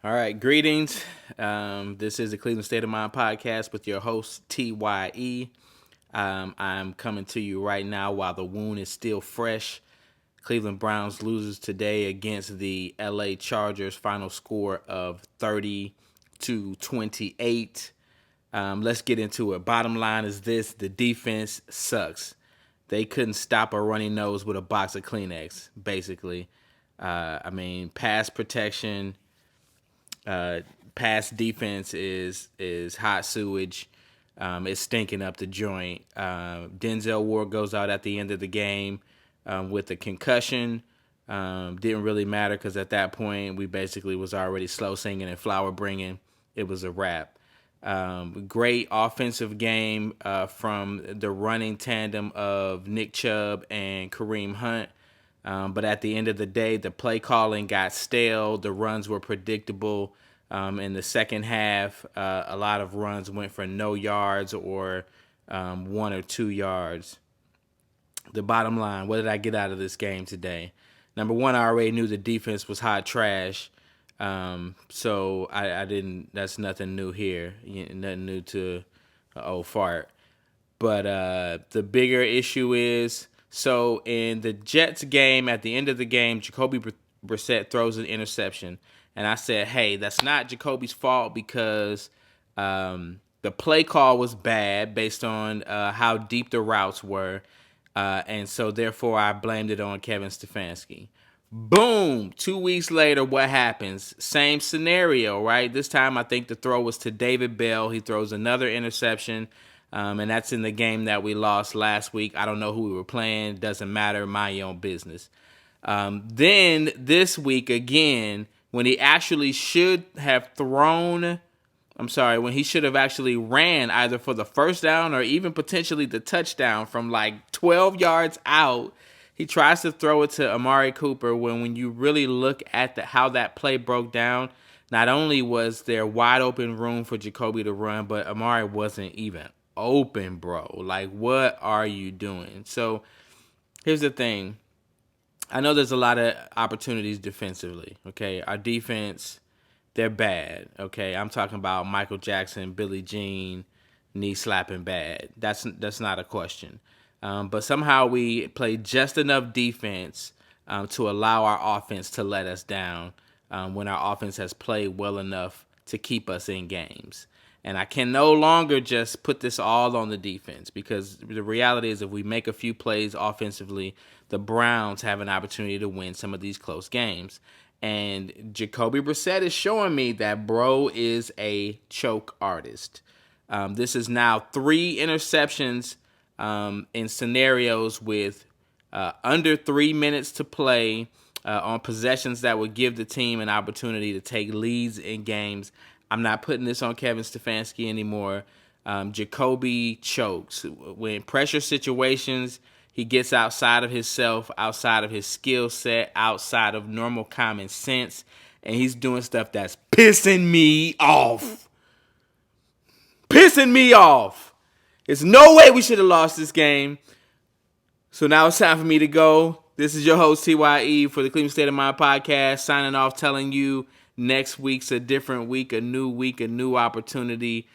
All right, greetings. This is the Cleveland State of Mind podcast with your host, TYE. I'm coming to you right now while the wound is still fresh. Cleveland Browns loses today against the LA Chargers, final score of 30-28. Let's get into it. Bottom line is this: the defense sucks. They couldn't stop a runny nose with a box of Kleenex, basically. Pass protection, pass defense is hot sewage. It's stinking up the joint. Denzel Ward goes out at the end of the game with a concussion. Didn't really matter because at that point we basically was already slow singing and flower bringing. It was a wrap. Great offensive game from the running tandem of Nick Chubb and Kareem Hunt. But at the end of the day, the play calling got stale. The runs were predictable. In the second half, a lot of runs went for no yards or 1 or 2 yards. The bottom line, what did I get out of this game today? Number one, I already knew the defense was hot trash. So I didn't, that's nothing new here. Nothing new to old fart. But the bigger issue is, so in the Jets game, at the end of the game, Jacoby Brissett throws an interception. And I said, hey, that's not Jacoby's fault because the play call was bad based on how deep the routes were. And so therefore I blamed it on Kevin Stefanski. Boom! 2 weeks later, what happens? Same scenario, right? This time I think the throw was to David Bell. He throws another interception. And that's in the game that we lost last week. I don't know who we were playing. Doesn't matter. Mind your own business. Then this week again, when he actually should have when he should have actually ran either for the first down or even potentially the touchdown from like 12 yards out, he tries to throw it to Amari Cooper when you really look at how that play broke down, not only was there wide open room for Jacoby to run, but Amari wasn't even open, bro. Like, what are you doing? So here's the thing. I know there's a lot of opportunities defensively, okay? Our defense, they're bad, okay? I'm talking about Michael Jackson, Billie Jean, knee slapping bad. That's not a question. But somehow we play just enough defense to allow our offense to let us down when our offense has played well enough to keep us in games. And I can no longer just put this all on the defense because the reality is if we make a few plays offensively, the Browns have an opportunity to win some of these close games. And Jacoby Brissett is showing me that bro is a choke artist. This is now 3 interceptions in scenarios with under 3 minutes to play on possessions that would give the team an opportunity to take leads in games. I'm not putting this on Kevin Stefanski anymore. Jacoby chokes. When pressure situations, he gets outside of himself, outside of his skill set, outside of normal common sense, and he's doing stuff that's pissing me off. Pissing me off. There's no way we should have lost this game. So now it's time for me to go. This is your host, TYE, for the Cleveland State of Mind podcast, signing off telling you next week's a different week, a new opportunity.